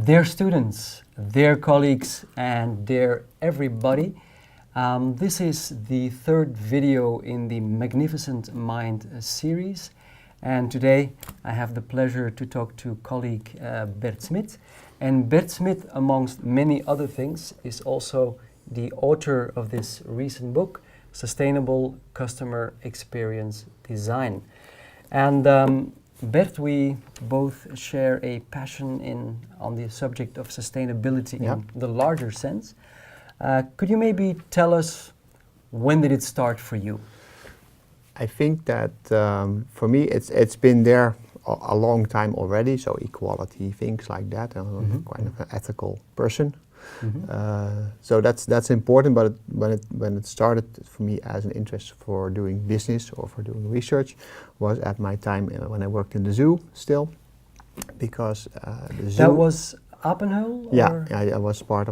Dear students, dear colleagues, and dear everybody, this is the third video in the Magnificent Mind series, and today I have the pleasure to talk to colleague Bert Smit. And Bert Smit, amongst many other things, is also the author of this recent book, Sustainable Customer Experience Design. And Bert, we both share a passion on the subject of sustainability in the larger sense. Could you maybe tell us, when did it start for you? I think that for me it's been there a long time already, so equality, things like that. I'm kind of an ethical person. So that's important, but when it started for me as an interest for doing business or for doing research was at my time when I worked in the zoo still, because the zoo... That was Apenheul? Yeah, I was part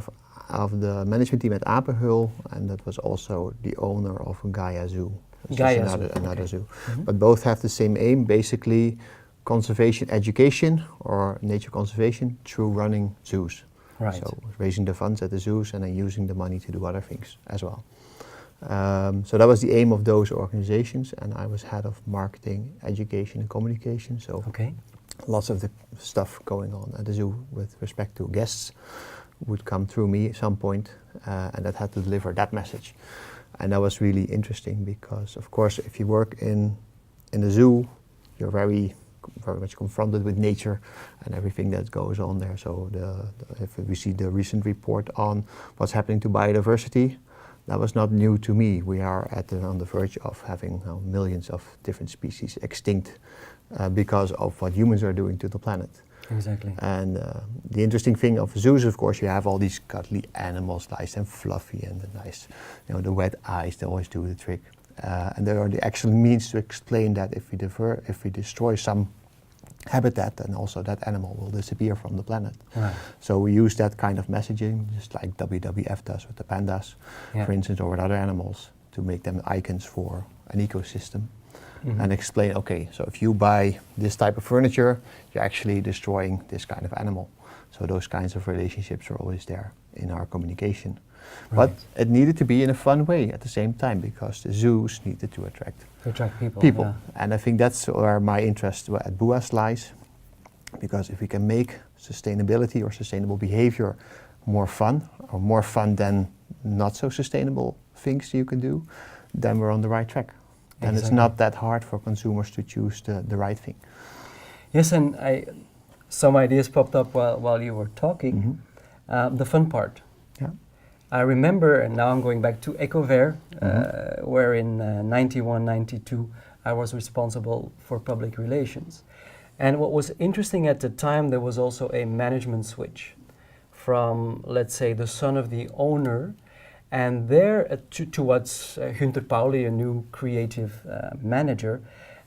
of the management team at Apenheul, and that was also the owner of Gaia Zoo. Another zoo. But both have the same aim, basically conservation education or nature conservation through running zoos. Right. So raising the funds at the zoos and then using the money to do other things as well. So that was the aim of those organizations, and I was head of marketing, education and communication. So lots of the stuff going on at the zoo with respect to guests would come through me at some point, and that had to deliver that message. And that was really interesting because, of course, if you work in the zoo, you're very much confronted with nature and everything that goes on there. So if we see the recent report on what's happening to biodiversity, that was not new to me. We are on the verge of having millions of different species extinct because of what humans are doing to the planet. Exactly. And the interesting thing of zoos, of course, you have all these cuddly animals, nice and fluffy and nice, the wet eyes, they always do the trick. And there are the actual means to explain that if we destroy some habitat, then also that animal will disappear from the planet. Right. So we use that kind of messaging, just like WWF does with the pandas, for instance, or with other animals, to make them icons for an ecosystem. And explain, okay, so if you buy this type of furniture, you're actually destroying this kind of animal. So those kinds of relationships are always there in our communication. Right. But it needed to be in a fun way at the same time, because the zoos needed to attract people. Yeah. And I think that's where my interest at BUAS lies, because if we can make sustainability or sustainable behavior more fun, or more fun than not so sustainable things you can do, then we're on the right track. And it's not that hard for consumers to choose the right thing. Yes, and some ideas popped up while you were talking. The fun part. Yeah. I remember, and now I'm going back to EcoVer, where in 91, 92, I was responsible for public relations. And what was interesting at the time, there was also a management switch from, let's say, the son of the owner, and there towards Günter Pauli, a new creative manager.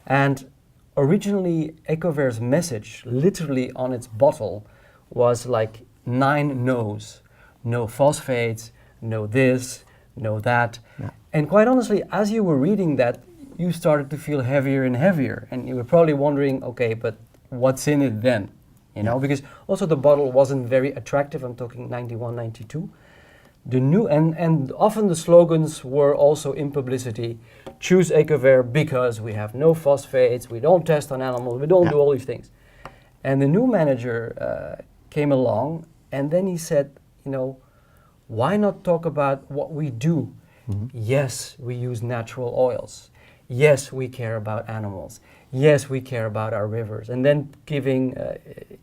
And originally EcoVer's message, literally on its bottle, was like 9 no's. No phosphates, no this, no that. Yeah. And quite honestly, as you were reading that, you started to feel heavier and heavier. And you were probably wondering, okay, but what's in it then? You know, because also the bottle wasn't very attractive. I'm talking 91, 92. The new and often the slogans were also in publicity: choose EcoVer because we have no phosphates, we don't test on animals, we don't do all these things. And the new manager came along, and then he said, why not talk about what we do? Yes, we use natural oils. Yes, we care about animals. Yes, we care about our rivers. And then giving,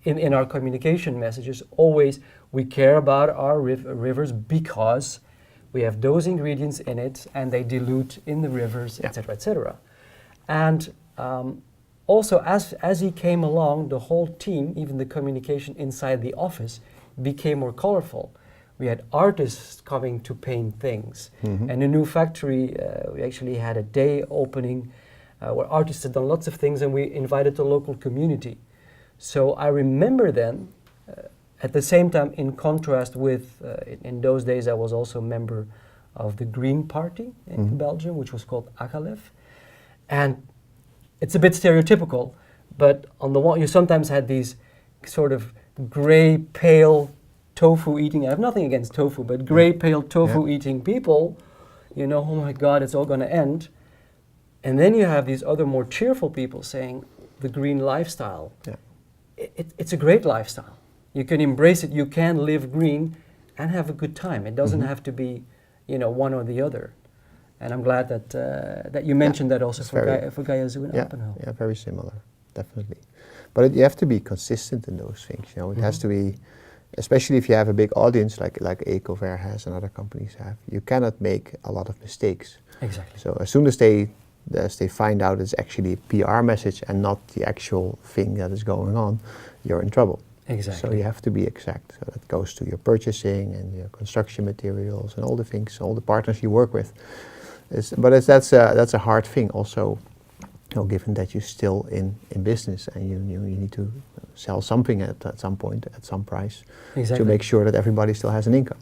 in our communication messages, always, we care about our rivers because we have those ingredients in it and they dilute in the rivers, etc., etc. And also, as he came along, the whole team, even the communication inside the office, became more colorful. We had artists coming to paint things. And the new factory, we actually had a day opening where artists had done lots of things, and we invited the local community. So I remember then, at the same time, in contrast with, in those days I was also a member of the Green Party in Belgium, which was called Agalef. And it's a bit stereotypical, but on the one, you sometimes had these sort of gray, pale, tofu eating. I have nothing against tofu, but gray, pale, tofu eating people, you know, oh my God, it's all going to end. And then you have these other more cheerful people saying the green lifestyle. Yeah. It's a great lifestyle. You can embrace it. You can live green and have a good time. It doesn't have to be, you know, one or the other. And I'm glad that that you mentioned that also for Gayazu and Alpenhof. Yeah, very similar, definitely. But you have to be consistent in those things. You know, it has to be, especially if you have a big audience like Ecover has and other companies have. You cannot make a lot of mistakes. Exactly. So as soon as they find out it's actually a PR message and not the actual thing that is going on, you're in trouble. Exactly. So you have to be exact. So that goes to your purchasing and your construction materials and all the things, all the partners you work with. That's a hard thing also, you know, given that you're still in business and you need to sell something at some point at some price to make sure that everybody still has an income.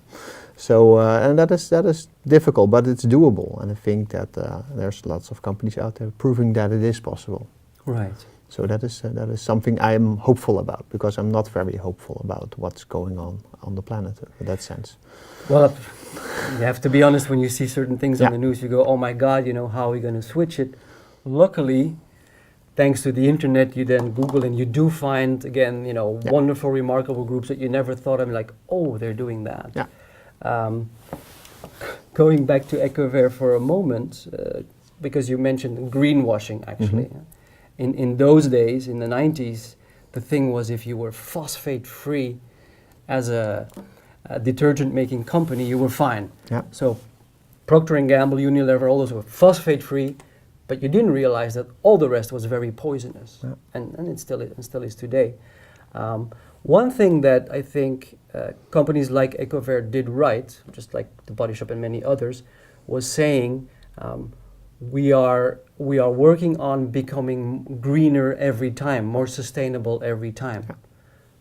So and that is difficult, but it's doable, and I think that there's lots of companies out there proving that it is possible. Right. So that is something I'm hopeful about, because I'm not very hopeful about what's going on the planet in that sense. Well, you have to be honest, when you see certain things on the news, you go, oh my God, you know, how are we going to switch it? Luckily, thanks to the internet, you then Google and you do find, again, you know, wonderful, remarkable groups that you never thought of, like, oh, they're doing that. Yeah. Going back to Ecover for a moment, because you mentioned greenwashing, actually. In those days, in the 90s, the thing was, if you were phosphate-free as a detergent-making company, you were fine. Yeah. So Procter & Gamble, Unilever, all those were phosphate-free, but you didn't realize that all the rest was very poisonous. Yeah. And it still is today. One thing that I think companies like Ecover did right, just like The Body Shop and many others, was saying, we are working on becoming greener every time, more sustainable every time. Yeah.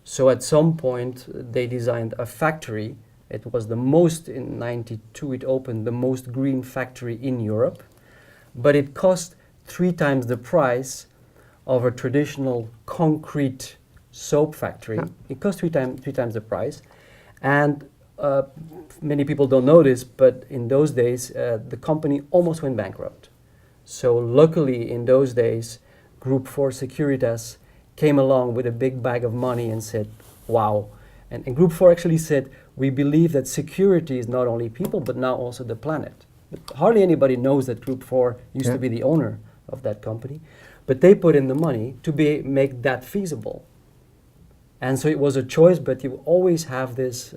So at some point they designed a factory. It was the most, in '92 it opened, the most green factory in Europe, but it cost 3 times the price of a traditional concrete soap factory. Yeah. It cost three times the price, and many people don't know this, but in those days the company almost went bankrupt. So luckily in those days, Group 4 Securitas came along with a big bag of money and said, wow. And Group 4 actually said, we believe that security is not only people, but now also the planet. But hardly anybody knows that Group 4 used to be the owner of that company. But they put in the money to make that feasible. And so it was a choice, but you always have this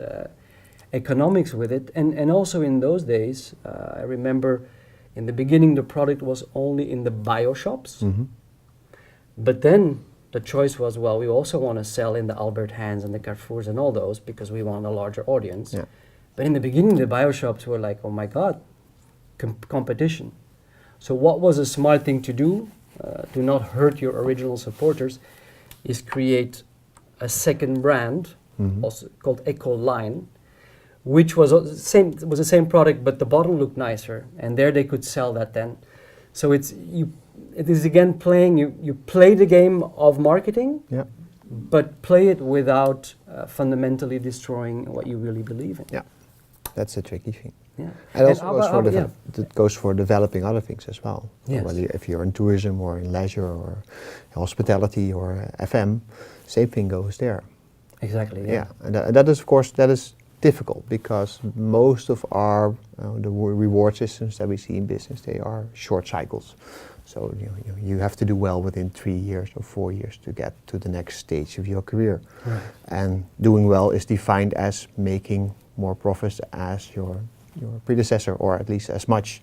economics with it. And also in those days, I remember in the beginning the product was only in the bio shops. But then the choice was, well, we also want to sell in the Albert Heijns and the Carrefours and all those because we want a larger audience. Yeah. But in the beginning the bio shops were like, oh my God, competition. So what was a smart thing to do, to not hurt your original supporters, is create a second brand, also called Eco Line, which was the same product, but the bottle looked nicer, and there they could sell that then. So it is again playing. You play the game of marketing, but play it without fundamentally destroying what you really believe in. Yeah, that's a tricky thing. Yeah, and also it goes for developing other things as well. Yes. Whether if you're in tourism or in leisure or hospitality or FM, same thing goes there. Exactly. Yeah, and that is, of course, that is difficult because most of our the reward systems that we see in business, they are short cycles. So you have to do well within 3 years or 4 years to get to the next stage of your career. Right. And doing well is defined as making more profits as your predecessor, or at least as much.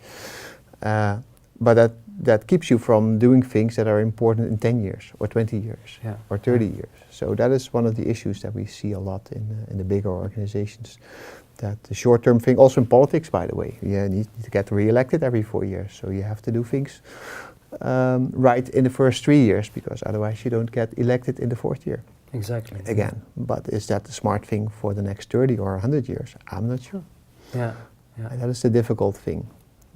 But that keeps you from doing things that are important in 10 years or 20 years or 30 years. So that is one of the issues that we see a lot in the bigger organizations. That the short-term thing, also in politics, by the way, you need to get re-elected every 4 years. So you have to do things right in the first 3 years, because otherwise you don't get elected in the 4th year. Exactly. Again, but is that the smart thing for the next 30 or 100 years? I'm not sure. Yeah. And that is the difficult thing.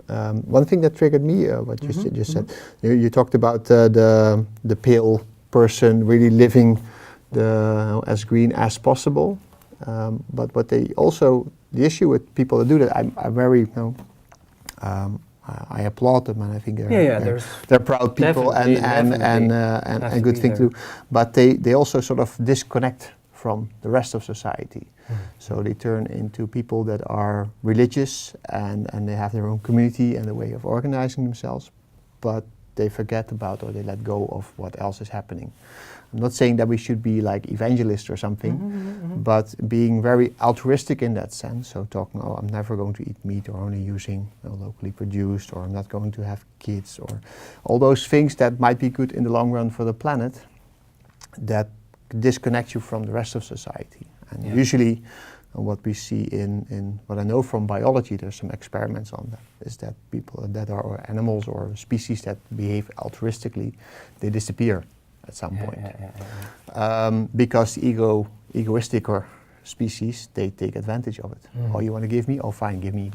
One thing that triggered me, what you just said, you talked about the pale person really living as green as possible. But what they also, the issue with people that do that, I'm very, I applaud them, and I think they're proud people and good thing to do. But they also sort of disconnect from the rest of society. So they turn into people that are religious and they have their own community and a way of organizing themselves, but they forget about or they let go of what else is happening. I'm not saying that we should be like evangelists or something, but being very altruistic in that sense. So talking, oh, I'm never going to eat meat, or only using locally produced, or I'm not going to have kids, or all those things that might be good in the long run for the planet, that disconnect you from the rest of society. And usually what we see in what I know from biology, there's some experiments on that, is that people that are or animals or species that behave altruistically, they disappear at some point. Because the egoistic or species, they take advantage of it. Oh, you want to give me? Oh, fine, give me,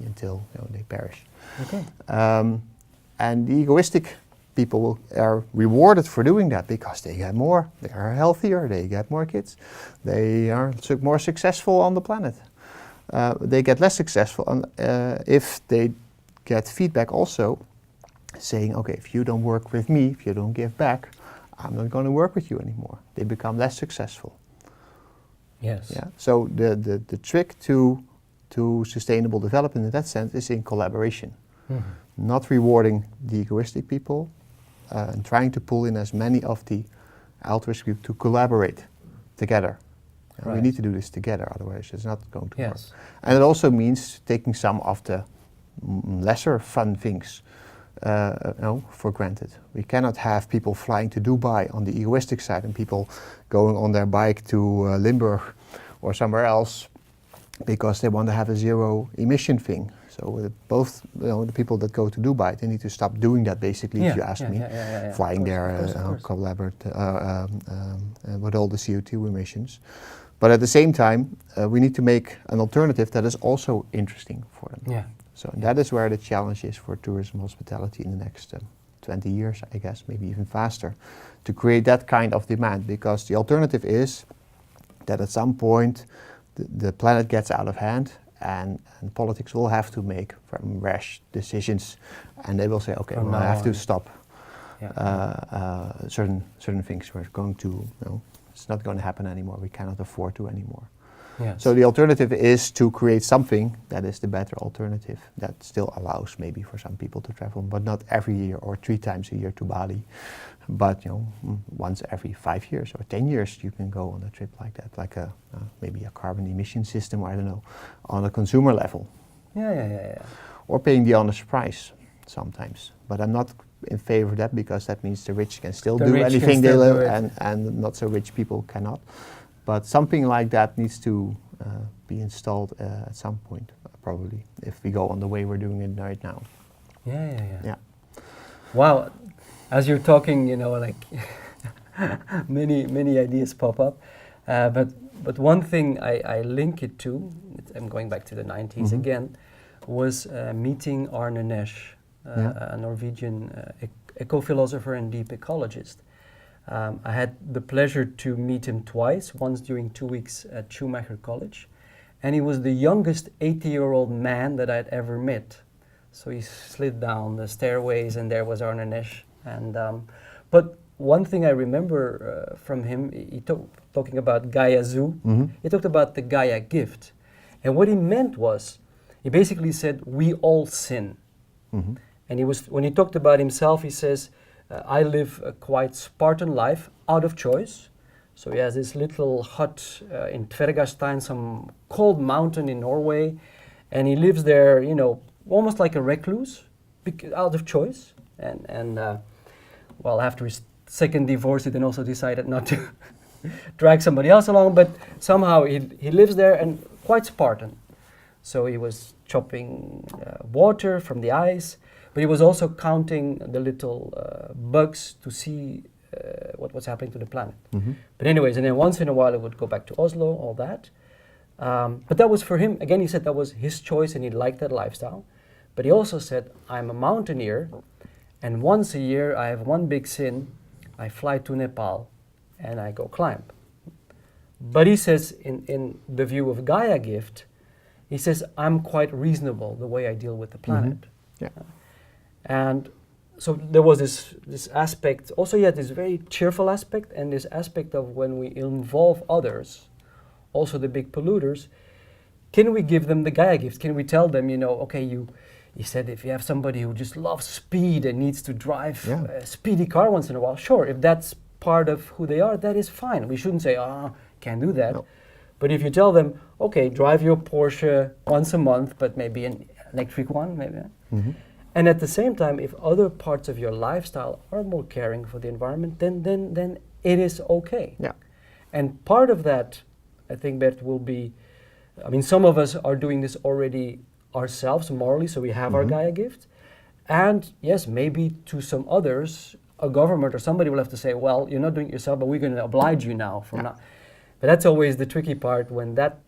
until they perish. Okay. And the egoistic people are rewarded for doing that because they get more, they are healthier, they get more kids, they are more successful on the planet. They get less successful if they get feedback also saying, okay, if you don't work with me, if you don't give back, I'm not going to work with you anymore. They become less successful. Yes. Yeah. So the trick to sustainable development in that sense is in collaboration. Not rewarding the egoistic people and trying to pull in as many of the altruistic people to collaborate together. We need to do this together, otherwise it's not going to work. And it also means taking some of the lesser fun things for granted. We cannot have people flying to Dubai on the egoistic side and people going on their bike to Limburg or somewhere else because they want to have a zero emission thing. So both the people that go to Dubai, they need to stop doing that basically, if you ask me. Flying there, collaborate with all the CO2 emissions. But at the same time, we need to make an alternative that is also interesting for them. So that is where the challenge is for tourism hospitality in the next 20 years, I guess, maybe even faster, to create that kind of demand. Because the alternative is that at some point the planet gets out of hand and politics will have to make rash decisions, and they will say, okay, well, I have to stop certain things. We're going to, it's not going to happen anymore. We cannot afford to anymore. So the alternative is to create something that is the better alternative that still allows maybe for some people to travel, but not every year or 3 times a year to Bali, but once every 5 years or 10 years you can go on a trip like that, like maybe a carbon emission system, or I don't know, on a consumer level. Or paying the honest price sometimes. But I'm not in favor of that because that means the rich can still do anything they live and not so rich people cannot. But something like that needs to be installed at some point, probably, if we go on the way we're doing it right now. Wow, as you're talking, like many ideas pop up. But one thing I link it to, I'm going back to the 90s again, was meeting Arne Næss, a Norwegian eco-philosopher and deep ecologist. I had the pleasure to meet him twice, once during 2 weeks at Schumacher College, and he was the youngest 80-year-old man that I'd ever met. So he slid down the stairways and there was Arne Næss. And but one thing I remember from him, he talking about Gaia Zoo, he talked about the Gaia gift. And what he meant was, he basically said, we all sin. And when he talked about himself, he says, I live a quite Spartan life out of choice. So he has this little hut in Tvergastein, some cold mountain in Norway, and he lives there, almost like a recluse, out of choice. And after his second divorce, he then also decided not to drag somebody else along, but somehow he lives there and quite Spartan. So he was chopping water from the ice, but he was also counting the little bugs to see what was happening to the planet. But anyways, and then once in a while he would go back to Oslo, all that. But that was for him, again, he said that was his choice and he liked that lifestyle. But he also said, I'm a mountaineer, and once a year I have one big sin. I fly to Nepal and I go climb. But he says, in the view of Gaia Gift, he says, I'm quite reasonable the way I deal with the planet. Yeah. And so there was this aspect, also you had this very cheerful aspect, and this aspect of when we involve others, also the big polluters, can we give them the Gaia Gift? Can we tell them, okay, you said if you have somebody who just loves speed and needs to drive a speedy car once in a while, sure, if that's part of who they are, that is fine. We shouldn't say, can't do that. No. But if you tell them, okay, drive your Porsche once a month, but maybe an electric one, maybe. Mm-hmm. And at the same time, if other parts of your lifestyle are more caring for the environment, then it is okay. Yeah. And part of that, I think, Bert, will be, some of us are doing this already ourselves morally, so we have our Gaia Gift. And yes, maybe to some others, a government or somebody will have to say, well, you're not doing it yourself, but we're going to oblige you now from now. But that's always the tricky part when that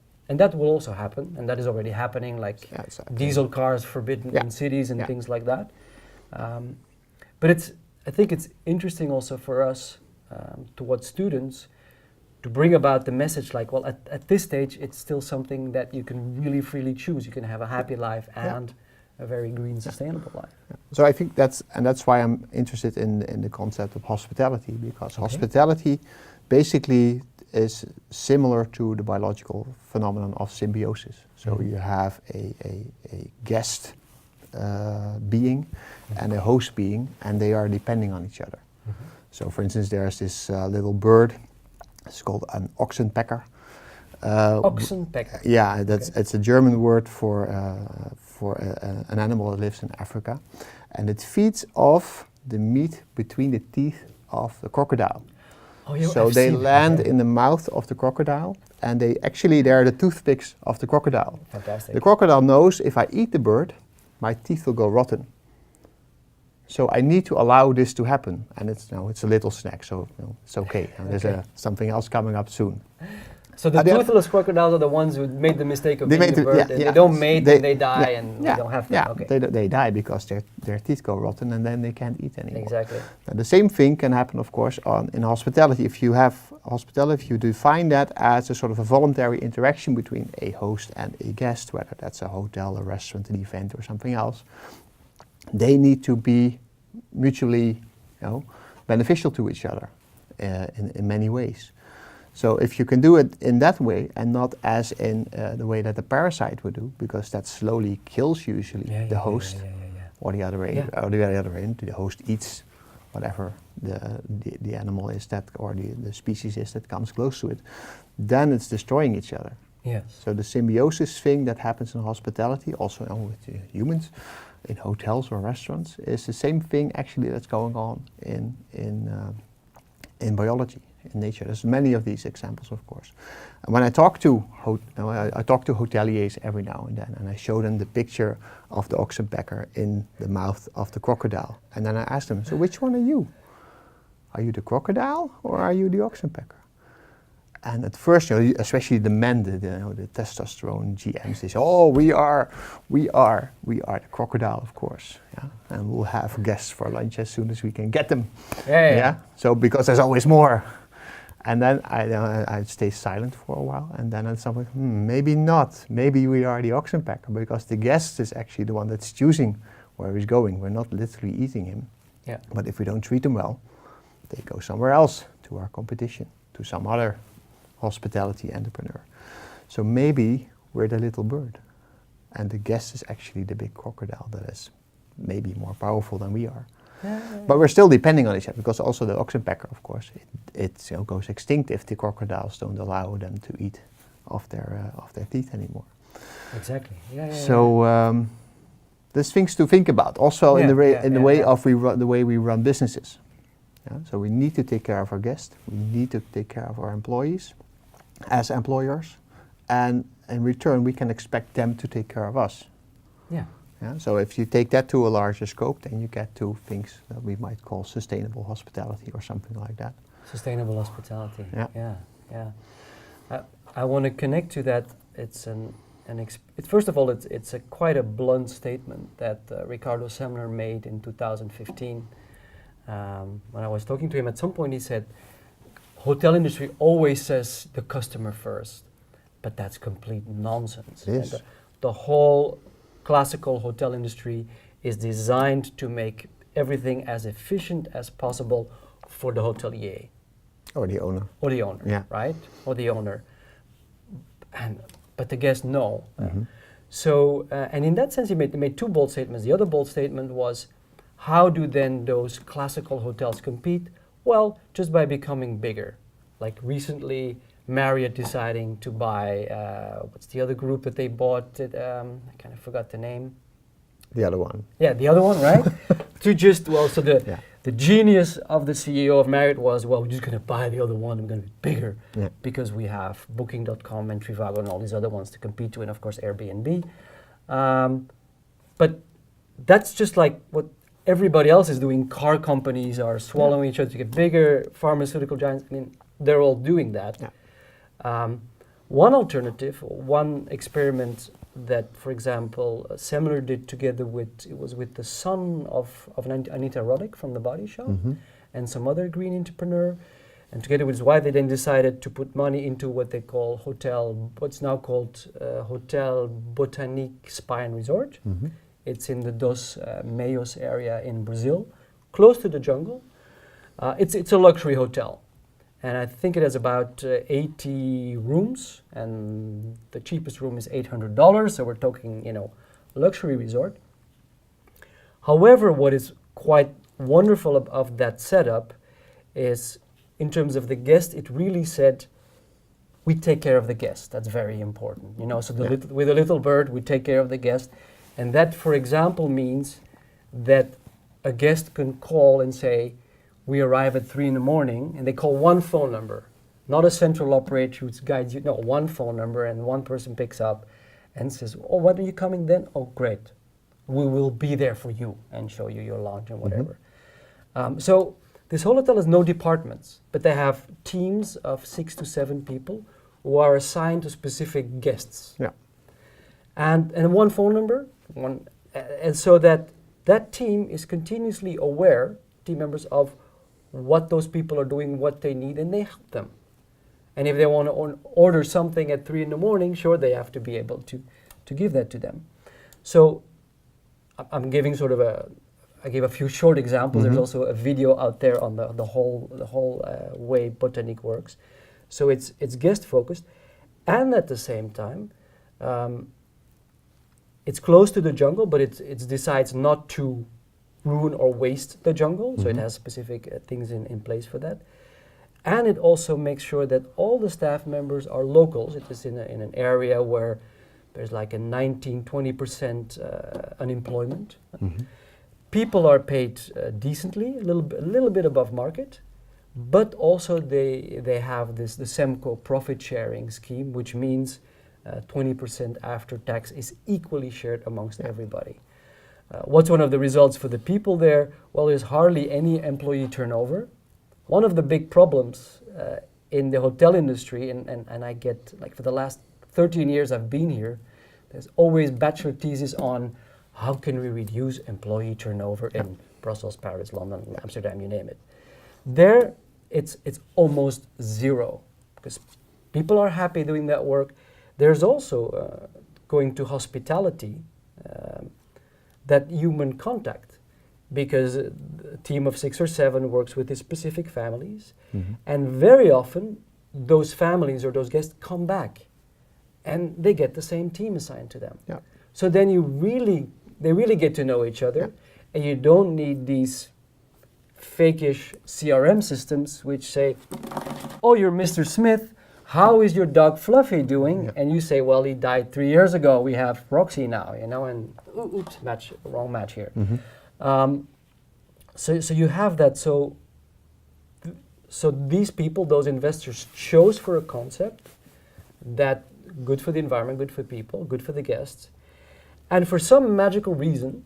will also happen, and that is already happening, like diesel cars forbidden in cities and things like that. But I think it's interesting also for us, towards students, to bring about the message like, well, at this stage, it's still something that you can really freely choose. You can have a happy life and a very green, sustainable life. Yeah. So I think that's why I'm interested in the concept of hospitality, because hospitality basically is similar to the biological phenomenon of symbiosis. So you have a guest being and a host being, and they are depending on each other. So for instance, there's this little bird, it's called an oxenpecker. Oxenpecker? Yeah, it's a German word for an animal that lives in Africa. And it feeds off the meat between the teeth of the crocodile. So they land in the mouth of the crocodile, and they're the toothpicks of the crocodile. Fantastic. The crocodile knows if I eat the bird, my teeth will go rotten. So I need to allow this to happen, and it's a little snack, so it's okay. And there's something else coming up soon. So the toothless crocodiles are the ones who made the mistake of eating the bird, and they don't mate and they die, and we don't have them. Yeah, they die because their teeth go rotten, and then they can't eat anymore. Exactly. Now, the same thing can happen, of course, in hospitality. If you have hospitality, if you define that as a sort of a voluntary interaction between a host and a guest, whether that's a hotel, a restaurant, an event, or something else, they need to be mutually, beneficial to each other in many ways. So if you can do it in that way and not as in the way that the parasite would do, because that slowly kills usually the host or the other end, the host eats whatever the animal is that, or the species is that comes close to it, then it's destroying each other. Yes. So the symbiosis thing that happens in hospitality, also with humans, in hotels or restaurants, is the same thing actually that's going on in biology, in nature. There's many of these examples, of course. And when I talk to hoteliers every now and then, and I show them the picture of the oxenpecker in the mouth of the crocodile, and then I ask them, so which one are you? Are you the crocodile or are you the oxenpecker? And at first, especially the men, the testosterone GMs, they say, "Oh, we are the crocodile, of course, and we'll have guests for lunch as soon as we can get them." Yeah. So because there's always more, and then I stay silent for a while, and then at some point, maybe not. Maybe we are the oxenpecker, because the guest is actually the one that's choosing where he's going. We're not literally eating him. Yeah. But if we don't treat them well, they go somewhere else, to our competition, to some other hospitality entrepreneur. So maybe we're the little bird, and the guest is actually the big crocodile that is maybe more powerful than we are. But we're still depending on each other, because also the oxenpecker, of course, it goes extinct if the crocodiles don't allow them to eat off their teeth anymore. Exactly. So there's things to think about. Also in the way we run businesses. So we need to take care of our guests. We need to take care of our employees as employers, and in return we can expect them to take care of us. So if you take that to a larger scope, then you get to things that we might call sustainable hospitality or something like that. Sustainable hospitality. I want to connect to that. It's first of all, it's quite a blunt statement that Ricardo Semler made in 2015. When I was talking to him, at some point he said, hotel industry always says the customer first, but that's complete nonsense. It is. And the whole classical hotel industry is designed to make everything as efficient as possible for the hotelier. Or the owner. Or the owner, Yeah. right? Or the owner. But the guests know. Mhm. So, and in that sense, he made two bold statements. The other bold statement was, how do then those classical hotels compete? Well, just by becoming bigger. Like recently, Marriott deciding to buy, what's the other group that they bought? I kind of forgot the name. The other one. Yeah, the other one, right? To just, well, so Yeah. the genius of the CEO of Marriott was, well, we're just going to buy the other one, we're going to be bigger, Yeah. because we have Booking.com and Trivago and all these other ones to compete to, and of course Airbnb. But that's just like what everybody else is doing. Car companies are swallowing each other to get bigger, pharmaceutical giants, I mean, they're all doing that. Yeah. One alternative, one experiment that, for example, Semler did together with, it was with the son of Anita Roddick from The Body Shop, Mhm. and some other green entrepreneur, and together with his wife, they then decided to put money into what they call what's now called Hotel Botanique Spa and Resort. Mhm. It's in the Dos Meios area in Brazil, close to the jungle. It's a luxury hotel. And I think it has about 80 rooms, and the cheapest room is $800. So we're talking, luxury resort. However, what is quite wonderful of that setup is, in terms of the guest, it really said, we take care of the guest. That's very important. So with a little bird, we take care of the guest. And that, for example, means that a guest can call and say, we arrive at 3 a.m, and they call one phone number, not a central operator who guides you. No, one phone number, and one person picks up and says, oh, when are you coming then? Oh, great. We will be there for you and show you your lounge and whatever. So this whole hotel has no departments, but they have teams of 6 to 7 people who are assigned to specific guests. Yeah. And one phone number, and so that team is continuously aware, team members, of what those people are doing, what they need, and they help them. And if they want to order something at 3 a.m, sure, they have to be able to give that to them. So I'm giving I gave a few short examples. Mhm. There's also a video out there on the whole way Botanique works. So it's guest focused, and at the same time, it's close to the jungle, but it decides not to ruin or waste the jungle, so it has specific things in place for that. And it also makes sure that all the staff members are locals. It is in an area where there's like a 19-20% unemployment. Mhm. People are paid decently, a little bit above market, but also they have the SEMCO profit sharing scheme, which means 20% after tax is equally shared amongst everybody. What's one of the results for the people there? Well, there's hardly any employee turnover. One of the big problems in the hotel industry, and I get, like, for the last 13 years I've been here, there's always bachelor thesis on how can we reduce employee turnover in Brussels, Paris, London, Amsterdam, you name it. There, it's almost zero, because people are happy doing that work. There's also, going to hospitality, that human contact, because a team of 6 or 7 works with the specific families, and very often those families or those guests come back and they get the same team assigned to them. Yeah. So then they really get to know each other, and you don't need these fake-ish CRM systems which say, oh, you're Mr. Smith, how is your dog Fluffy doing? Yeah. And you say, well, he died 3 years ago, we have Roxy now, and oops, wrong match here. So you have that. So these people, those investors, chose for a concept that good for the environment, good for people, good for the guests, and for some magical reason,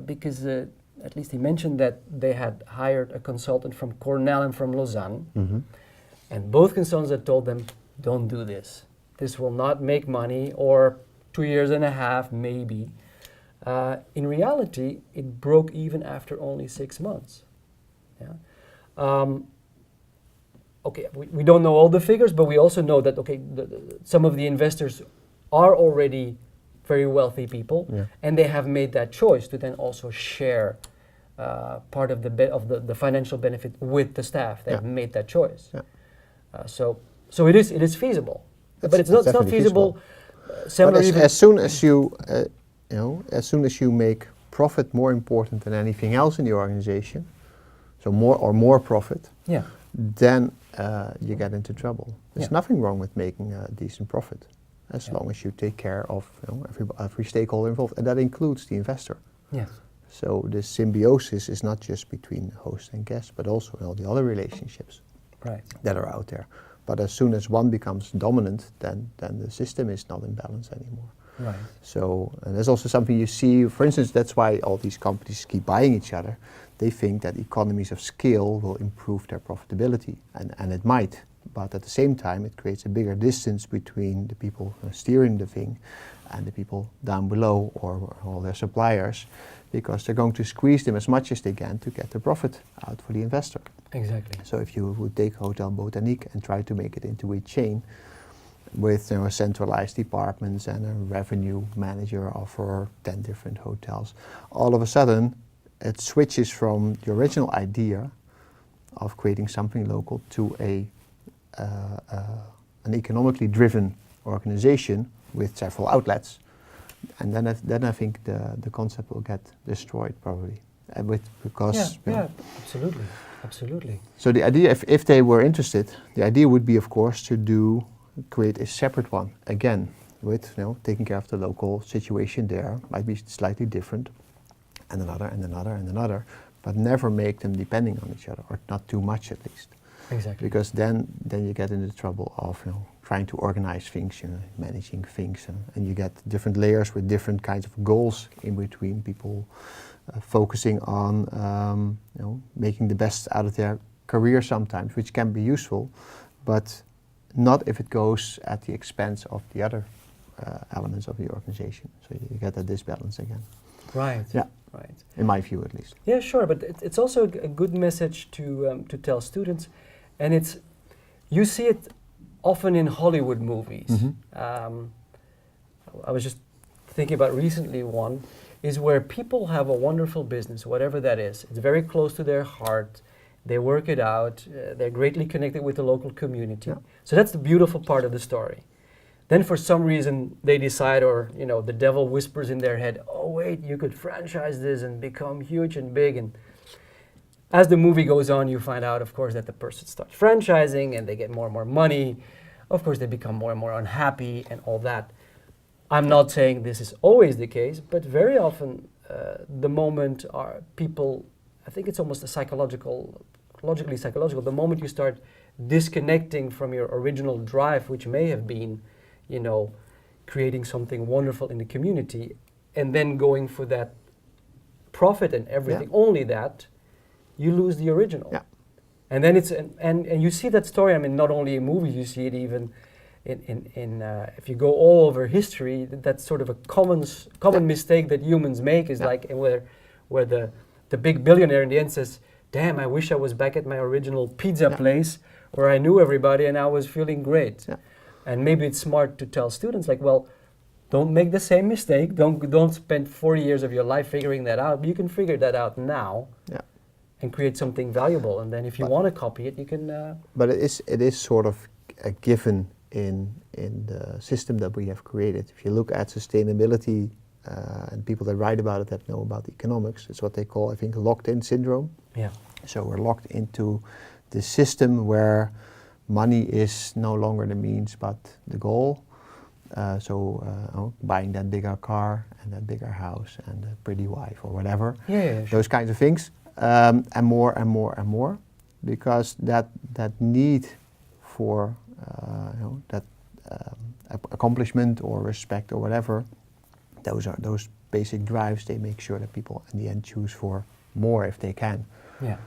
because at least he mentioned that they had hired a consultant from Cornell and from Lausanne, and both consultants had told them, don't do this. This will not make money, or 2 years and a half, maybe. In reality, it broke even after only 6 months. Yeah. okay, we don't know all the figures, but we also know that, okay, some of the investors are already very wealthy people, and they have made that choice to then also share part of the financial benefit with the staff. They have made that choice. So it is feasible, but it's not feasible. But as soon as you as soon as you make profit more important than anything else in the organization, so more profit, then you get into trouble. There's nothing wrong with making a decent profit, as long as you take care of every stakeholder involved, and that includes the investor. Yes. So the symbiosis is not just between host and guest, but also all the other relationships that are out there. But as soon as one becomes dominant, then the system is not in balance anymore. Right. So and there's also something you see, for instance, that's why all these companies keep buying each other. They think that economies of scale will improve their profitability, and it might. But at the same time, it creates a bigger distance between the people steering the thing and the people down below or all their suppliers, because they're going to squeeze them as much as they can to get the profit out for the investor. Exactly. So if you would take Hotel Botanique and try to make it into a chain with centralized departments and a revenue manager for 10 different hotels, all of a sudden it switches from the original idea of creating something local to an economically driven organization with several outlets, and then I think the concept will get destroyed probably. Absolutely. So the idea, if they were interested, the idea would be, of course, to create a separate one again, with taking care of the local situation there. Might be slightly different, and another, but never make them depending on each other, or not too much at least. Exactly. Because then you get into the trouble of trying to organize things, managing things, and you get different layers with different kinds of goals in between. People focusing on making the best out of their career sometimes, which can be useful, but not if it goes at the expense of the other elements of the organization. So you get that disbalance again. Right. Yeah. Right. In my view, at least. Yeah, sure, but it's also a good message to tell students, and you see it often in Hollywood movies. I was just thinking about recently one is where people have a wonderful business, whatever that is. It's very close to their heart. They work it out. They're greatly connected with the local community. Yeah. So that's the beautiful part of the story. Then for some reason they decide, or the devil whispers in their head, oh wait, you could franchise this and become huge and big. And as the movie goes on, you find out, of course, that the person starts franchising and they get more and more money. Of course, they become more and more unhappy and all that. I'm not saying this is always the case, but very often the moment people, I think it's almost logically psychological, the moment you start disconnecting from your original drive, which may have been, creating something wonderful in the community, and then going for that profit and everything, only that, you lose the original. Yeah. And then and you see that story, I mean, not only in movies, you see it even in if you go all over history, that's sort of a common mistake that humans make is like where the big billionaire in the end says, damn, I wish I was back at my original pizza place where I knew everybody and I was feeling great. Yeah. And maybe it's smart to tell students like, well, don't make the same mistake. Don't spend 40 years of your life figuring that out. But you can figure that out now and create something valuable. And then if you want to copy it, you can... But it is sort of a given in the system that we have created. If you look at sustainability and people that write about it that know about economics, it's what they call, I think, locked-in syndrome. Yeah. So we're locked into the system where money is no longer the means but the goal. Buying that bigger car and that bigger house and a pretty wife or whatever. Yeah, sure. Those kinds of things. And more and more and more, because that need for that accomplishment or respect or whatever, those basic drives. They make sure that people in the end choose for more if they can. Yeah,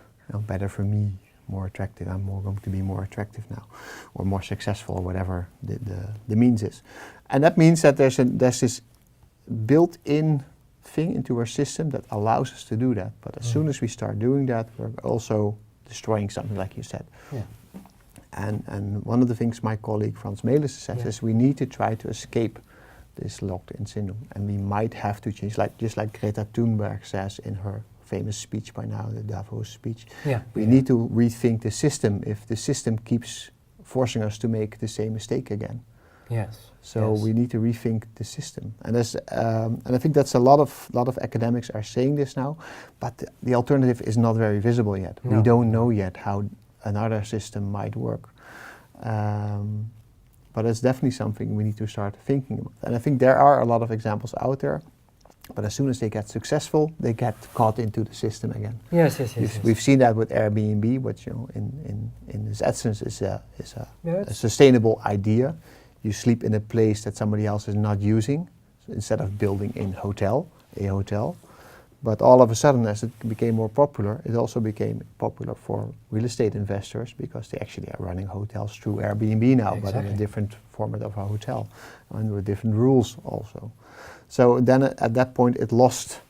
better for me, more attractive. I'm going to be more attractive now, or more successful, or whatever the means is. And that means that there's this built-in thing into our system that allows us to do that. But as soon as we start doing that, we're also destroying something, like you said. Yeah. And one of the things my colleague Frans Melis says is we need to try to escape this locked-in syndrome, and we might have to change, just like Greta Thunberg says in her famous speech by now, the Davos speech. We need to rethink the system if the system keeps forcing us to make the same mistake again. So we need to rethink the system, and I think that's a lot of academics are saying this now, but the alternative is not very visible yet. We don't know yet how another system might work. But it's definitely something we need to start thinking about. And I think there are a lot of examples out there, but as soon as they get successful, they get caught into the system again. We've seen that with Airbnb, which in its essence is a sustainable idea. You sleep in a place that somebody else is not using, so instead of building a hotel. But all of a sudden, as it became more popular, it also became popular for real estate investors because they actually are running hotels through Airbnb now, but in a different format of a hotel and with different rules also. So then at that point, it lost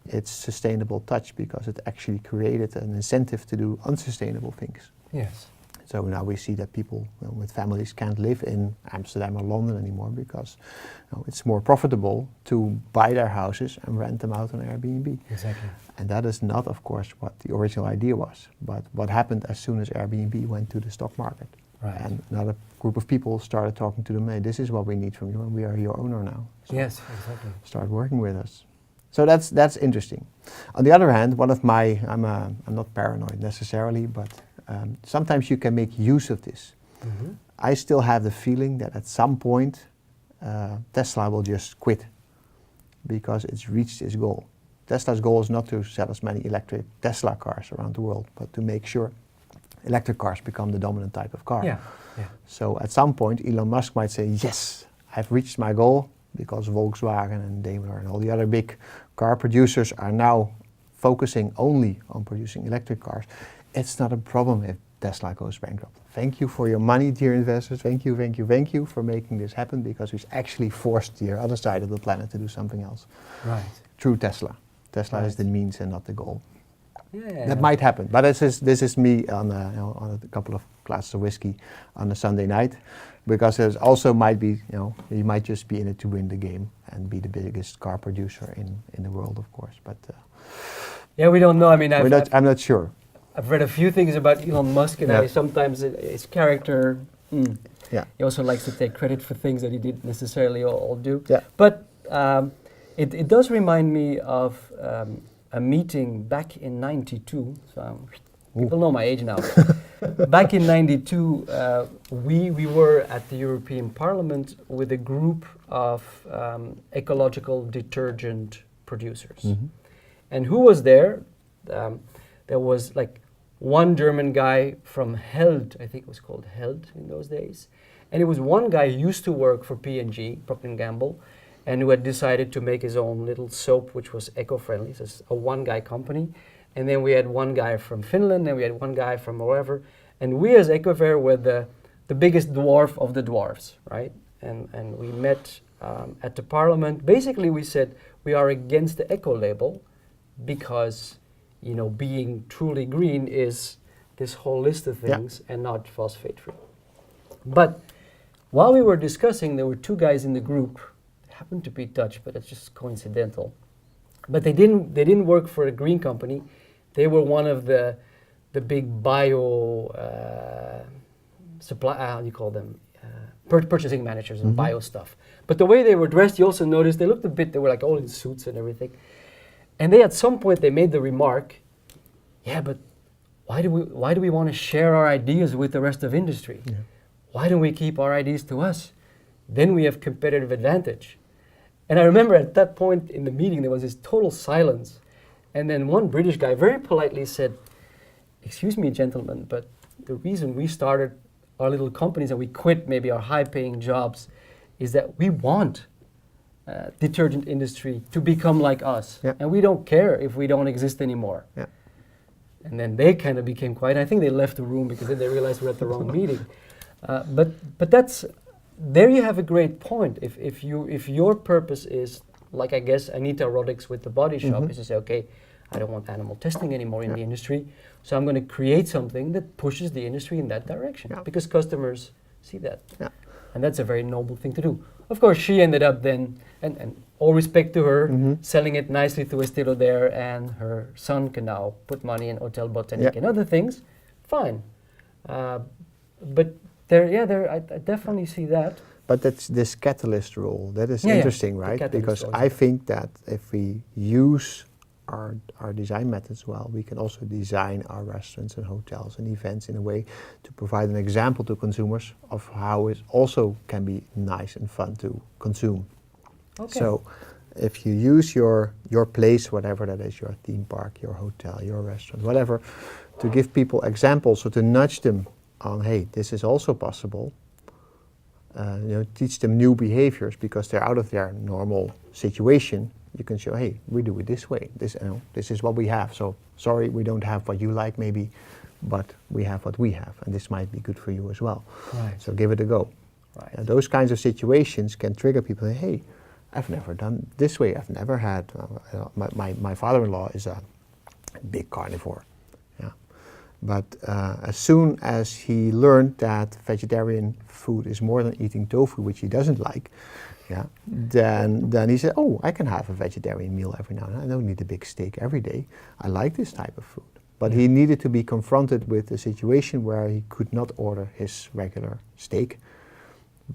its sustainable touch because it actually created an incentive to do unsustainable things. So now we see that people with families can't live in Amsterdam or London anymore because it's more profitable to buy their houses and rent them out on Airbnb. And that is not, of course, what the original idea was, but what happened as soon as Airbnb went to the stock market. And another group of people started talking to them, hey, this is what we need from you, and we are your owner now. So start working with us. So that's interesting. On the other hand, one of my, I'm not paranoid necessarily, but sometimes you can make use of this. I still have the feeling that at some point Tesla will just quit because it's reached its goal. Tesla's goal is not to sell as many electric Tesla cars around the world, but to make sure electric cars become the dominant type of car. So at some point Elon Musk might say, yes, I've reached my goal, because Volkswagen and Daimler and all the other big car producers are now focusing only on producing electric cars. It's not a problem if Tesla goes bankrupt. Thank you for your money, dear investors. Thank you for making this happen, because we've actually forced the other side of the planet to do something else. Through Tesla. Tesla is the means and not the goal. That might happen, but this is me on a couple of glasses of whiskey on a Sunday night, because there also might be, you might just be in it to win the game and be the biggest car producer in the world, of course. But we don't know. I mean, I'm not sure. I've read a few things about Elon Musk, and sometimes his character. He also likes to take credit for things that he didn't necessarily all do. But it does remind me of a meeting back in '92. So people know my age now. Back in '92, we were at the European Parliament with a group of ecological detergent producers. And who was there? There was like one German guy from Held, I think it was called Held in those days. And it was one guy who used to work for P&G, Procter & Gamble, and who had decided to make his own little soap, which was eco-friendly. So it's a one-guy company. And then we had one guy from Finland, and we had one guy from wherever. And we as Ecover were the biggest dwarf of the dwarfs, right? And we met at the parliament. Basically, we said we are against the eco label because, being truly green is this whole list of things and not phosphate-free. But while we were discussing, there were two guys in the group, happened to be Dutch, but it's just coincidental. But they didn't work for a green company. They were one of the big bio supply, how do you call them? Purchasing managers of bio stuff. But the way they were dressed, you also noticed they looked they were like all in suits and everything. And they, at some point, they made the remark, but why do we want to share our ideas with the rest of industry? Why don't we keep our ideas to us? Then we have competitive advantage. And I remember at that point in the meeting, there was this total silence. And then one British guy very politely said, excuse me, gentlemen, but the reason we started our little companies and we quit maybe our high-paying jobs is that we want detergent industry to become like us. And we don't care if we don't exist anymore. And then they kind of became quiet. I think they left the room because then they realized we're at the wrong meeting. But that's, there you have a great point. If your purpose is, like I guess Anita Roddick's with the Body Shop, is to say, okay, I don't want animal testing anymore in the industry. So I'm going to create something that pushes the industry in that direction because customers see that. Yeah. And that's a very noble thing to do. Of course, she ended up then, and all respect to her, selling it nicely to Estilo there, and her son can now put money in Hotel Botanique and other things. Fine. But I definitely see that. But that's this catalyst role. That is interesting, right? Because I think that if we use our design methods well, we can also design our restaurants and hotels and events in a way to provide an example to consumers of how it also can be nice and fun to consume. Okay. So if you use your place, whatever that is, your theme park, your hotel, your restaurant, whatever, to give people examples or to nudge them on, hey, this is also possible, teach them new behaviors because they're out of their normal situation. You can show, hey, we do it this way. This is what we have. So sorry, we don't have what you like maybe, but we have what we have, and this might be good for you as well. Right. So give it a go. Right. Those kinds of situations can trigger people. Hey, I've never done this way. I've never had. My father-in-law is a big carnivore. Yeah, but as soon as he learned that vegetarian food is more than eating tofu, which he doesn't like. Yeah. Then he said, oh, I can have a vegetarian meal every now and then. I don't need a big steak every day. I like this type of food. But he needed to be confronted with a situation where he could not order his regular steak,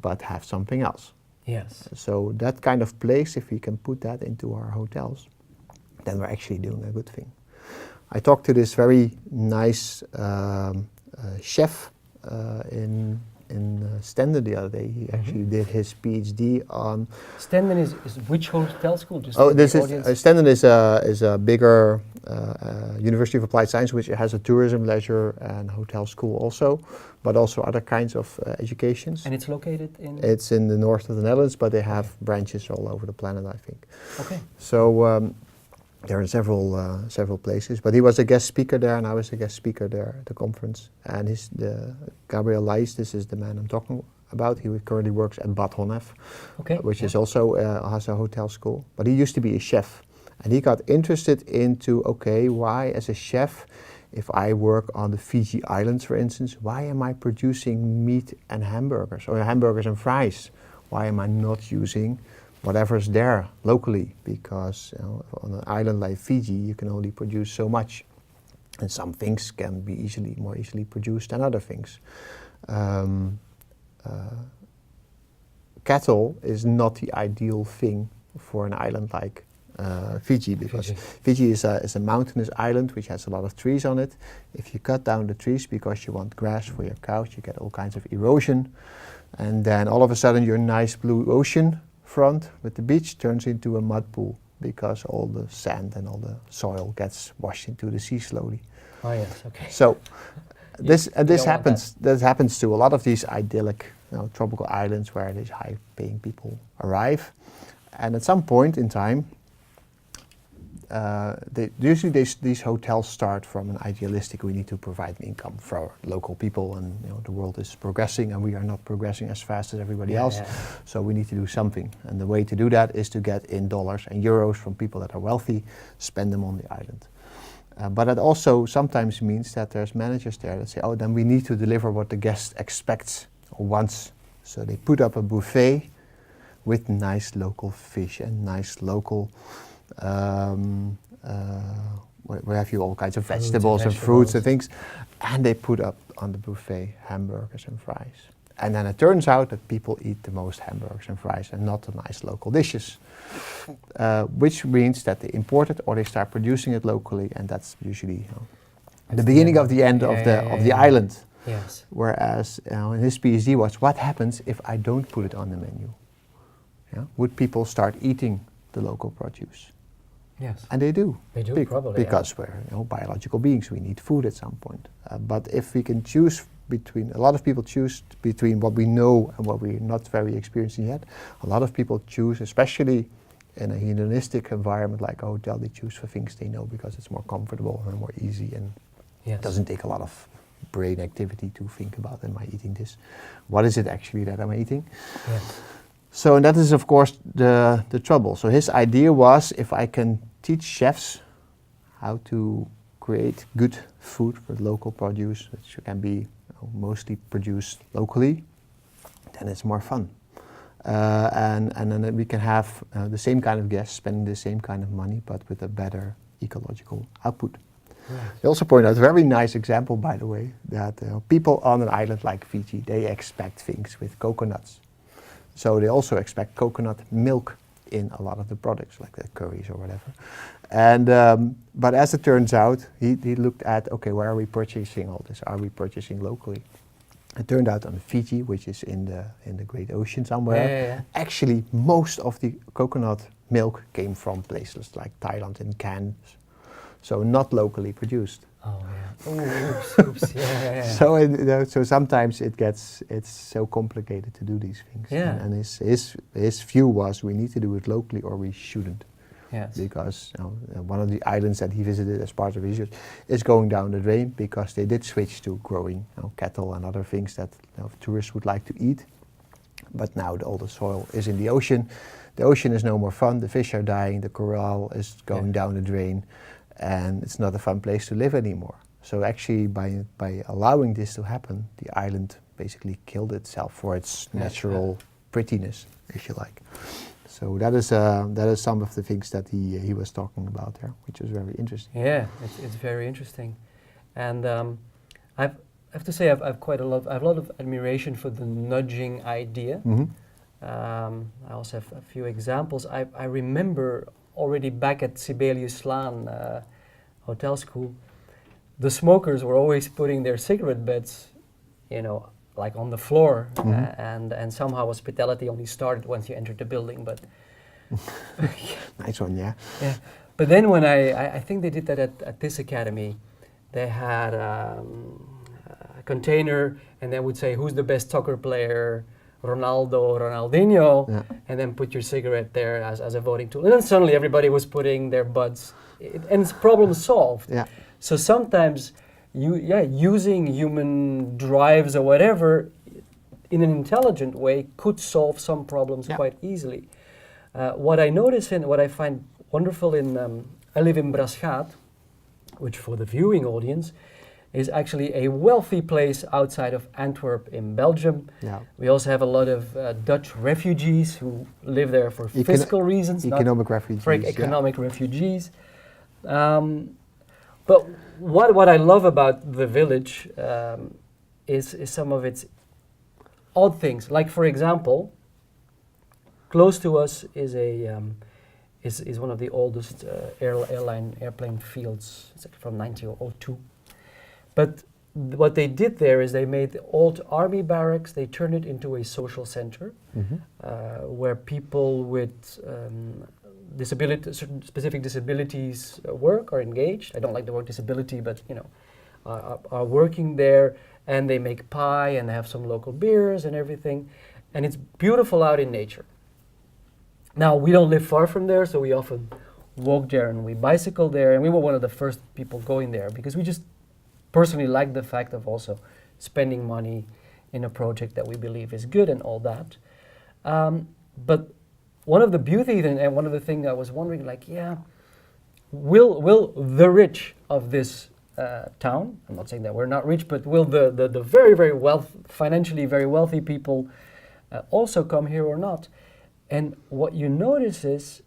but have something else. Yes. So that kind of place, if we can put that into our hotels, then we're actually doing a good thing. I talked to this very nice chef in Stenden the other day. He actually did his PhD on. Stenden is which hotel school? Just this is Stenden is a bigger University of Applied Science, which has a tourism, leisure, and hotel school also, but also other kinds of educations. And it's located in? It's in the north of the Netherlands, but they have branches all over the planet, I think. Okay. So. There are several places, but he was a guest speaker there, and I was a guest speaker there at the conference. And Gabriel Leijs, this is the man I'm talking about. He currently works at Bad Honnef, which is also has a hotel school. But he used to be a chef, and he got interested into why as a chef, if I work on the Fiji Islands, for instance, why am I producing meat and hamburgers or hamburgers and fries? Why am I not using whatever's there locally, because on an island like Fiji you can only produce so much, and some things can be more easily produced than other things. Cattle is not the ideal thing for an island like Fiji, because Fiji is a mountainous island which has a lot of trees on it. If you cut down the trees because you want grass for your cows, you get all kinds of erosion, and then all of a sudden your nice blue ocean front with the beach turns into a mud pool because all the sand and all the soil gets washed into the sea slowly. Oh yes, okay. So this happens. That happens to a lot of these idyllic, tropical islands where these high-paying people arrive, and at some point in time, usually these hotels start from an idealistic, we need to provide income for our local people, and the world is progressing and we are not progressing as fast as everybody else, so we need to do something. And the way to do that is to get in dollars and euros from people that are wealthy, spend them on the island. But it also sometimes means that there's managers there that say, oh, then we need to deliver what the guest expects or wants. So they put up a buffet with nice local fish and nice local where have you all kinds of vegetables and fruits and things, and they put up on the buffet hamburgers and fries. And then it turns out that people eat the most hamburgers and fries and not the nice local dishes, which means that they import it or they start producing it locally, and that's usually the beginning of the end of the island. Yes. Whereas in his PhD was, what happens if I don't put it on the menu? Would people start eating the local produce? Yes. And they do. They do, probably. Because we're biological beings, we need food at some point. But if we can choose between, a lot of people choose between what we know and what we're not very experiencing yet. A lot of people choose, especially in a hedonistic environment like a hotel, they choose for things they know because it's more comfortable and more easy, and it doesn't take a lot of brain activity to think about, am I eating this? What is it actually that I'm eating? Yes. So, and that is of course the trouble. So his idea was, if I can teach chefs how to create good food with local produce, which can be mostly produced locally, then it's more fun. And then we can have the same kind of guests spending the same kind of money, but with a better ecological output. Right. They also point out a very nice example, by the way, that people on an island like Fiji, they expect things with coconuts. So they also expect coconut milk in a lot of the products, like the curries or whatever. And but as it turns out, he looked at, okay, where are we purchasing all this? Are we purchasing locally? It turned out on Fiji, which is in the Great Ocean somewhere, actually most of the coconut milk came from places like Thailand in cans, so not locally produced. Oh yeah. Ooh, oops. Yeah. So sometimes it's so complicated to do these things. Yeah. And his view was we need to do it locally or we shouldn't. Yes. Because one of the islands that he visited as part of his research is going down the drain because they did switch to growing cattle and other things that tourists would like to eat. But now all the soil is in the ocean. The ocean is no more fun. The fish are dying. The coral is going down the drain. And it's not a fun place to live anymore. So actually by allowing this to happen, the island basically killed itself for its natural prettiness, if you like. So that is some of the things that he was talking about there, which was very interesting. Yeah, it's very interesting, and I have to say I've a lot of admiration for the nudging idea. Mm-hmm. I also have a few examples. I remember already back at Sibeliuslaan hotel school, the smokers were always putting their cigarette butts, like on the floor, and somehow hospitality only started once you entered the building. But nice one, yeah. Yeah, but then when I think they did that at this academy, they had a container, and they would say who's the best soccer player, Ronaldo, Ronaldinho, and then put your cigarette there as a voting tool. And then suddenly everybody was putting their butts, and it's problem solved. Yeah. So sometimes using human drives or whatever in an intelligent way could solve some problems quite easily. What I notice and what I find wonderful I live in Braschaat, which for the viewing audience is actually a wealthy place outside of Antwerp in Belgium. Yeah. We also have a lot of Dutch refugees who live there for fiscal reasons. Economic refugees. For economic refugees. But what I love about the village is some of its odd things. Like, for example, close to us is is one of the oldest airplane fields. It's from 1902. But what they did there is they made the old army barracks, they turned it into a social center where people with certain specific disabilities work or engaged. I don't like the word disability, but are working there, and they make pie and they have some local beers and everything. And it's beautiful out in nature. Now, we don't live far from there, so we often walk there and we bicycle there, and we were one of the first people going there because we just personally like the fact of also spending money in a project that we believe is good and all that. But one of the beauties and one of the things I was wondering, will the rich of this town, I'm not saying that we're not rich, but will the very, very financially very wealthy people also come here or not? And what you notice is,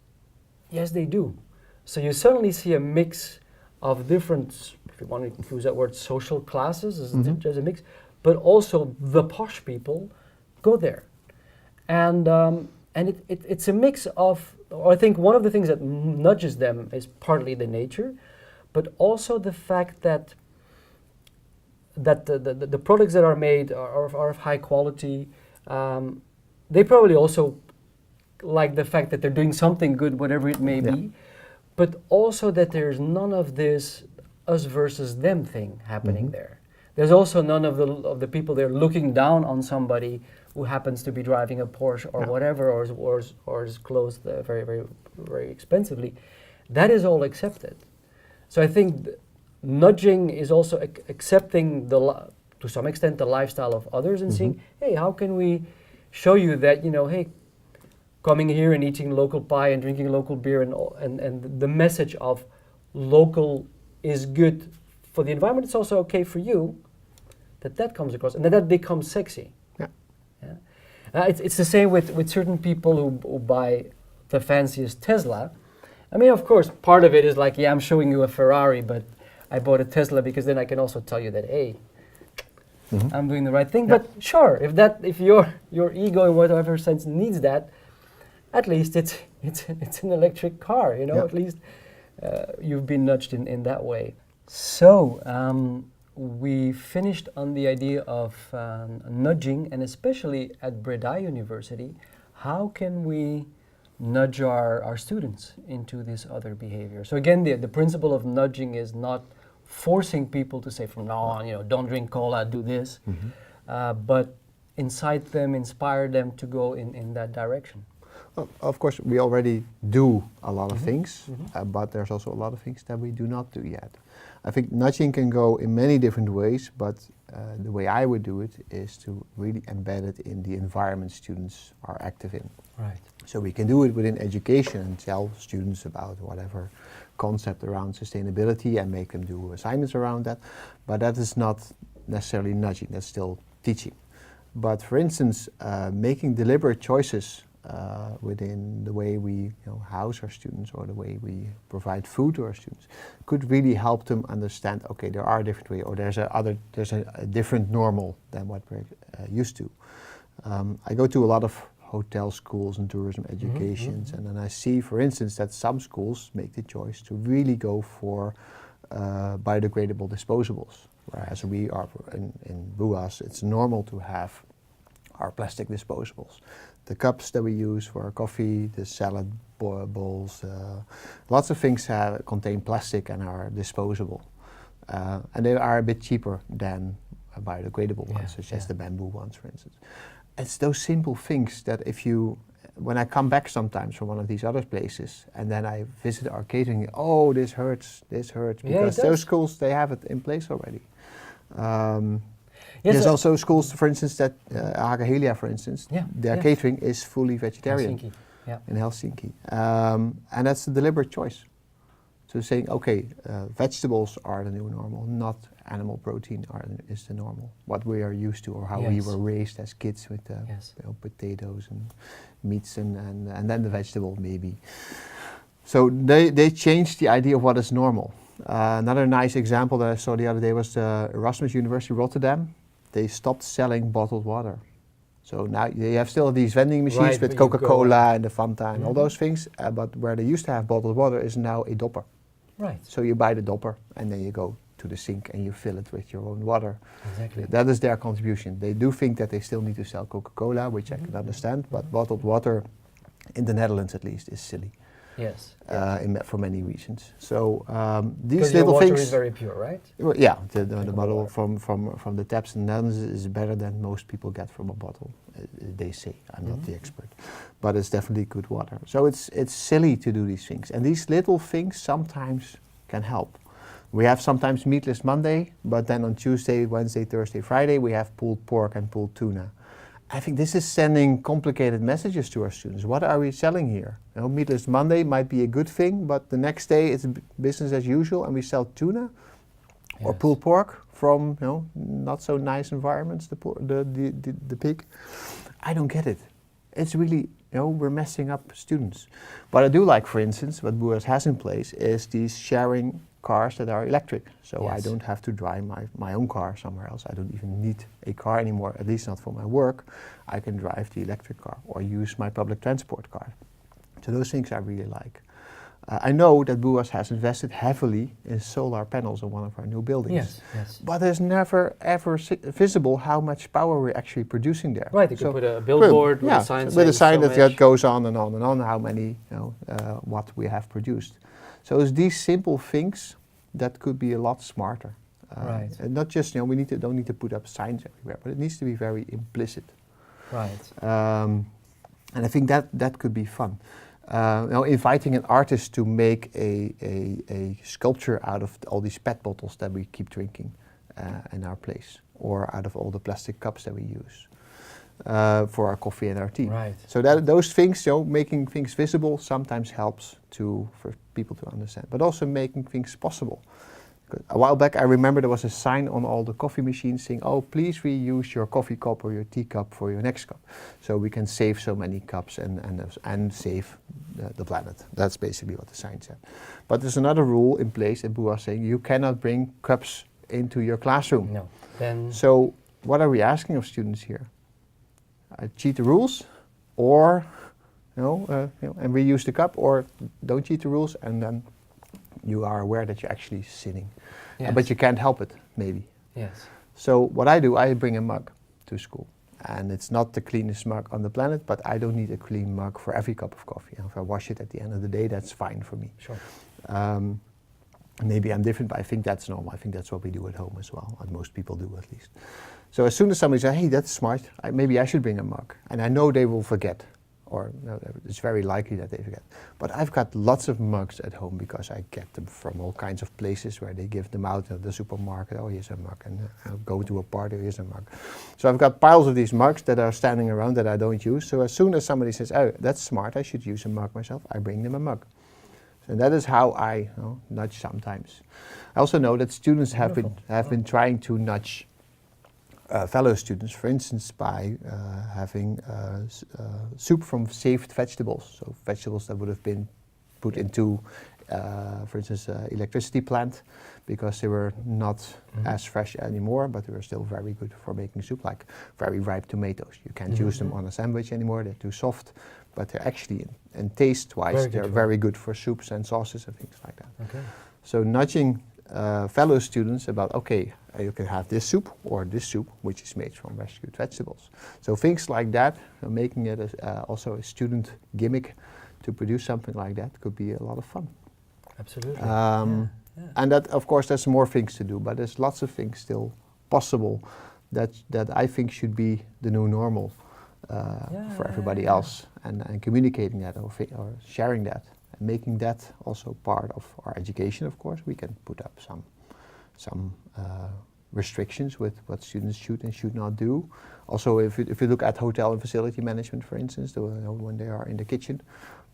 yes, they do. So you suddenly see a mix of different, if you want to use that word, social classes, as a mix, but also the posh people go there. And it's a mix of, or I think one of the things that nudges them is partly the nature, but also the fact that the products that are made are of high quality. They probably also like the fact that they're doing something good, whatever it may be, but also that there's none of this us versus them thing happening there. There's also none of the people there looking down on somebody who happens to be driving a Porsche or whatever, or is clothed very, very, very expensively. That is all accepted. So I think nudging is also accepting to some extent the lifestyle of others and seeing, hey, how can we show you that, hey, coming here and eating local pie and drinking local beer and the message of local is good for the environment, it's also okay for you, that comes across, and that becomes sexy. Yeah. Yeah. It's the same with certain people who buy the fanciest Tesla. I mean, of course, part of it is like, yeah, I'm showing you a Ferrari, but I bought a Tesla because then I can also tell you that, hey, I'm doing the right thing. Yeah. But sure, if your ego in whatever sense needs that, at least it's an electric car, you know. Yeah. At least you've been nudged in that way. So we finished on the idea of nudging, and especially at Breda University, how can we nudge our students into this other behavior? So again, the principle of nudging is not forcing people to say from now on, you know, don't drink cola, do this, but incite them, inspire them to go in that direction. Well, of course, we already do a lot of things, but there's also a lot of things that we do not do yet. I think nudging can go in many different ways, but the way I would do it is to really embed it in the environment students are active in. Right. So we can do it within education and tell students about whatever concept around sustainability and make them do assignments around that, but that is not necessarily nudging, that's still teaching. But for instance, making deliberate choices within the way we house our students or the way we provide food to our students could really help them understand, okay, there are different ways, or there's a different normal than what we're used to. I go to a lot of hotel schools and tourism educations, and then I see, for instance, that some schools make the choice to really go for biodegradable disposables, whereas we are in BUAS, it's normal to have our plastic disposables. The cups that we use for our coffee, the salad bowls, lots of things contain plastic and are disposable. And they are a bit cheaper than biodegradable ones, such as the bamboo ones, for instance. It's those simple things that when I come back sometimes from one of these other places and then I visit our catering, oh, this hurts, because those schools, they have it in place already. There's also schools, for instance, that Hagahelia, for instance, their catering is fully vegetarian in Helsinki. And that's a deliberate choice. So saying, okay, vegetables are the new normal, not animal protein is the normal, what we are used to or how we were raised as kids with potatoes and meats and then the vegetable maybe. So they changed the idea of what is normal. Another nice example that I saw the other day was Erasmus University Rotterdam. They stopped selling bottled water. So now they have still these vending machines with Coca-Cola and the Fanta and all those things, but where they used to have bottled water is now a dopper. Right. So you buy the dopper and then you go to the sink and you fill it with your own water. Exactly. That is their contribution. They do think that they still need to sell Coca-Cola, which I can understand, but bottled water, in the Netherlands at least, is silly. Yes. For many reasons. So these little little water things. Is very pure, right? Well, yeah, the bottle from the taps in the Netherlands is better than most people get from a bottle. They say. I'm not the expert, but it's definitely good water. So it's silly to do these things, and these little things sometimes can help. We have sometimes meatless Monday, but then on Tuesday, Wednesday, Thursday, Friday we have pulled pork and pulled tuna. I think this is sending complicated messages to our students. What are we selling here? Meatless Monday might be a good thing, but the next day it's business as usual and we sell tuna or pulled pork from not so nice environments, the pig. I don't get it. It's really, we're messing up students. What I do like, for instance, what BUAS has in place is these sharing cars that are electric. So I don't have to drive my own car somewhere else. I don't even need a car anymore, at least not for my work. I can drive the electric car or use my public transport card. So those things I really like. I know that BUAS has invested heavily in solar panels on one of our new buildings. Yes. But there's never ever visible how much power we're actually producing there. Right, you can put a billboard with a sign with a sign that goes on and on and on, how many what we have produced. So it's these simple things that could be a lot smarter. And not just, we don't need to put up signs everywhere, but it needs to be very implicit. Right. And I think that could be fun. Inviting an artist to make a sculpture out of all these PET bottles that we keep drinking in our place, or out of all the plastic cups that we use. for our coffee and our tea. Right. So that those things, making things visible sometimes helps for people to understand, but also making things possible. A while back, I remember there was a sign on all the coffee machines saying, "Oh, please reuse your coffee cup or your tea cup for your next cup, so we can save so many cups and save the planet." That's basically what the sign said. But there's another rule in place, and Boo was saying you cannot bring cups into your classroom. No. Then. So what are we asking of students here? Cheat the rules, or and reuse the cup, or don't cheat the rules, and then you are aware that you're actually sinning. Yes. But you can't help it, maybe. Yes. So what I do, I bring a mug to school. And it's not the cleanest mug on the planet, but I don't need a clean mug for every cup of coffee. And if I wash it at the end of the day, that's fine for me. Sure. Maybe I'm different, but I think that's normal. I think that's what we do at home as well, and most people do at least. So as soon as somebody says, "Hey, that's smart, maybe I should bring a mug," and I know they will forget, or no, it's very likely that they forget. But I've got lots of mugs at home because I get them from all kinds of places where they give them out at the supermarket. "Oh, here's a mug," and I'll go to a party, "Here's a mug." So I've got piles of these mugs that are standing around that I don't use. So as soon as somebody says, "Oh, that's smart, I should use a mug myself," I bring them a mug. And that is how I nudge sometimes. I also know that students have been trying to nudge fellow students, for instance, by having soup from saved vegetables. So vegetables that would have been put into, for instance, electricity plant, because they were not as fresh anymore, but they were still very good for making soup, like very ripe tomatoes. You can't use them on a sandwich anymore, they're too soft, but they're actually, in taste-wise, they're very good for soups and sauces and things like that. Okay. So nudging fellow students about, okay, you can have this soup or this soup, which is made from rescued vegetables. So things like that, making it also a student gimmick to produce something like that could be a lot of fun. Absolutely. And that, of course, there's more things to do, but there's lots of things still possible that I think should be the new normal for everybody else, and communicating that or sharing that and making that also part of our education. Of course, we can put up some restrictions with what students should and should not do. Also, if you look at hotel and facility management, for instance, when they are in the kitchen,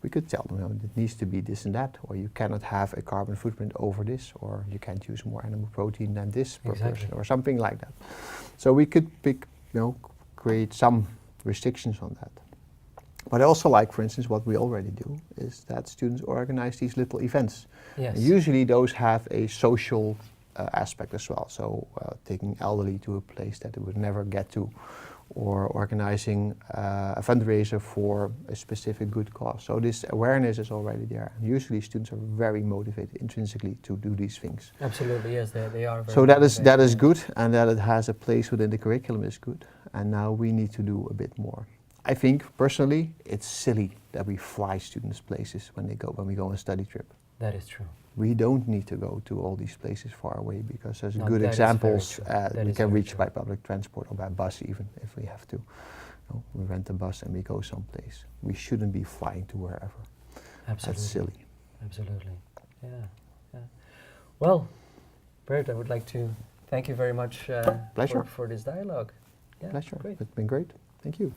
we could tell them, it needs to be this and that, or you cannot have a carbon footprint over this, or you can't use more animal protein than this per person, or something like that. So we could create some restrictions on that. But I also like, for instance, what we already do is that students organize these little events. Yes. Usually those have a social aspect as well. So taking elderly to a place that they would never get to, or organizing a fundraiser for a specific good cause. So this awareness is already there. And usually students are very motivated intrinsically to do these things. Absolutely, yes, they are very So that is good, and that it has a place within the curriculum is good. And now we need to do a bit more. I think personally it's silly that we fly students places when we go on a study trip. That is true. We don't need to go to all these places far away, because there's good examples we can reach by public transport or by bus, even if we have to. We rent a bus and we go someplace. We shouldn't be flying to wherever. Absolutely. That's silly. Absolutely. Yeah. Well, Bert, I would like to thank you very much Pleasure. for this dialogue. Pleasure. Great. It's been great. Thank you.